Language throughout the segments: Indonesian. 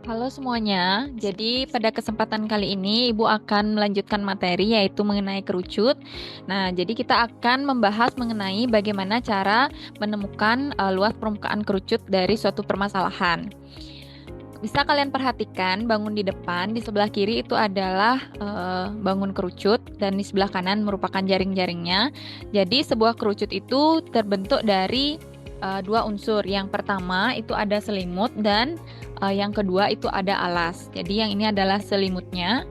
Halo semuanya, jadi pada kesempatan kali ini Ibu akan melanjutkan materi yaitu mengenai kerucut. Nah, jadi kita akan membahas mengenai bagaimana cara menemukan luas permukaan kerucut dari suatu permasalahan. Bisa kalian perhatikan bangun di depan, di sebelah kiri itu adalah bangun kerucut dan di sebelah kanan merupakan jaring-jaringnya. Jadi sebuah kerucut itu terbentuk dari dua unsur. Yang pertama itu ada selimut dan yang kedua itu ada alas. Jadi yang ini adalah selimutnya.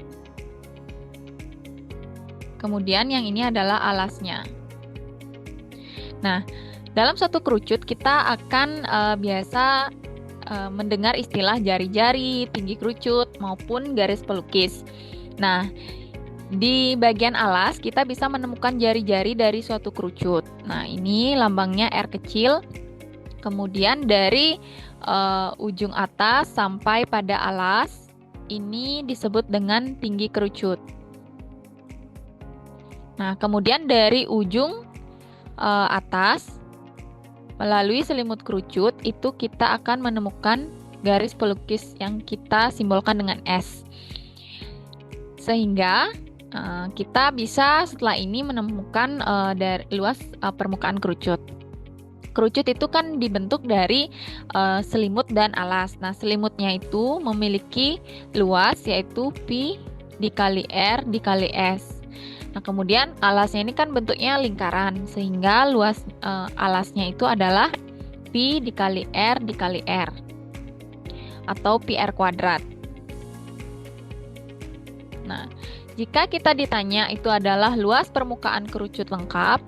Kemudian yang ini adalah alasnya. Nah, dalam suatu kerucut kita akan biasa mendengar istilah jari-jari, tinggi kerucut, maupun garis pelukis. Nah, di bagian alas kita bisa menemukan jari-jari dari suatu kerucut. Nah, ini lambangnya R kecil. Kemudian dari ujung atas sampai pada alas, ini disebut dengan tinggi kerucut. Nah, kemudian dari ujung atas melalui selimut kerucut itu kita akan menemukan garis pelukis yang kita simbolkan dengan S. Sehingga kita bisa setelah ini menemukan dari luas permukaan kerucut. Kerucut itu kan dibentuk dari selimut dan alas. Nah, selimutnya itu memiliki luas yaitu Pi dikali R dikali S. Nah, kemudian alasnya ini kan bentuknya lingkaran, sehingga luas alasnya itu adalah Pi dikali R dikali R, atau Pi R kuadrat. Nah, jika kita ditanya itu adalah luas permukaan kerucut lengkap,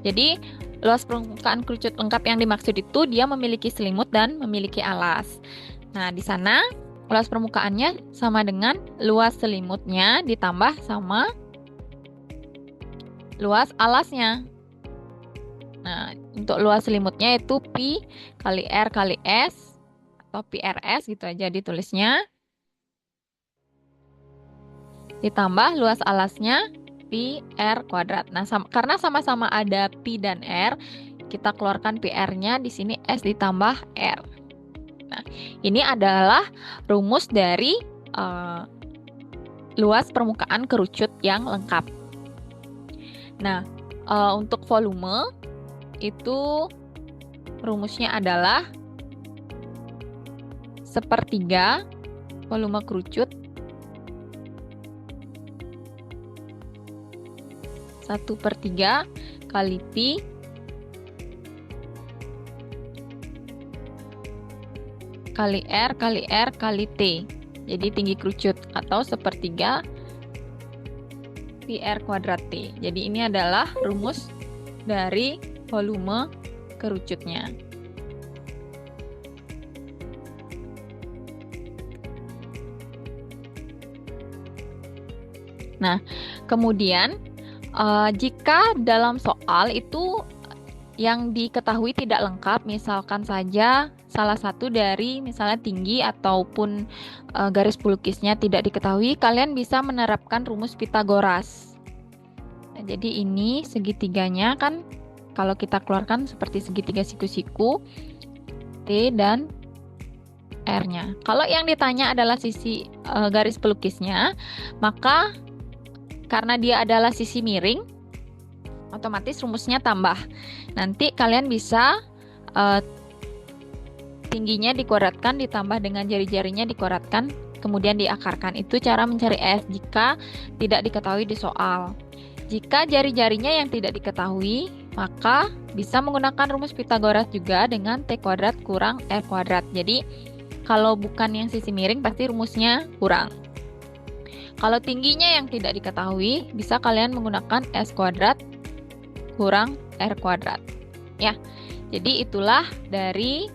jadi luas permukaan kerucut lengkap yang dimaksud itu dia memiliki selimut dan memiliki alas. Nah, di sana luas permukaannya sama dengan luas selimutnya ditambah sama luas alasnya. Nah, untuk luas selimutnya itu Pi kali R kali S atau Pi RS gitu aja ditulisnya. Ditambah luas alasnya Pi R kuadrat. Nah, karena sama-sama ada Pi dan R, kita keluarkan Pi R-nya di sini S ditambah R. Nah, ini adalah rumus dari luas permukaan kerucut yang lengkap. Nah, untuk volume itu rumusnya adalah sepertiga volume kerucut 1/3 kali Pi kali R kali R kali T. Jadi tinggi kerucut atau sepertiga Pi R kuadrat T. Jadi ini adalah rumus dari volume kerucutnya. Nah, kemudian jika dalam soal itu yang diketahui tidak lengkap, misalkan saja salah satu dari misalnya tinggi ataupun garis pelukisnya tidak diketahui, kalian bisa menerapkan rumus Pitagoras. Nah, jadi ini segitiganya kan kalau kita keluarkan seperti segitiga siku-siku, T dan R-nya. Kalau yang ditanya adalah sisi garis pelukisnya, maka karena dia adalah sisi miring, otomatis rumusnya tambah. Nanti kalian bisa tingginya dikuadratkan ditambah dengan jari-jarinya dikuadratkan, kemudian diakarkan. Itu cara mencari S jika tidak diketahui di soal. Jika jari-jarinya yang tidak diketahui, maka bisa menggunakan rumus Pitagoras juga dengan T kuadrat kurang R kuadrat. Jadi, kalau bukan yang sisi miring, pasti rumusnya kurang. Kalau tingginya yang tidak diketahui, bisa kalian menggunakan S kuadrat kurang R kuadrat. Ya, jadi itulah dari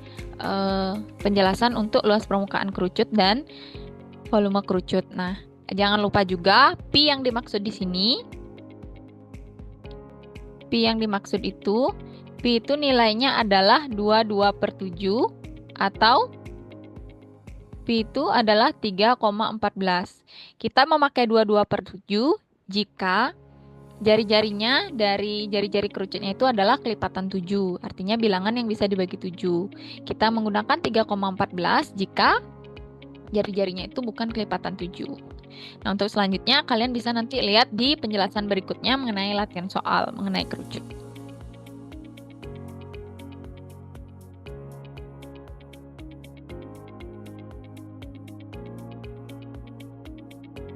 penjelasan untuk luas permukaan kerucut dan volume kerucut. Nah, jangan lupa juga Pi yang dimaksud di sini. Pi yang dimaksud itu, Pi itu nilainya adalah 22/7 atau Pi itu adalah 3,14. Kita memakai 22/7 jika Jari-jarinya dari jari-jari kerucutnya itu adalah kelipatan 7, artinya bilangan yang bisa dibagi 7. Kita menggunakan 3,14 jika jari-jarinya itu bukan kelipatan 7. Nah, untuk selanjutnya kalian bisa nanti lihat di penjelasan berikutnya mengenai latihan soal mengenai kerucut.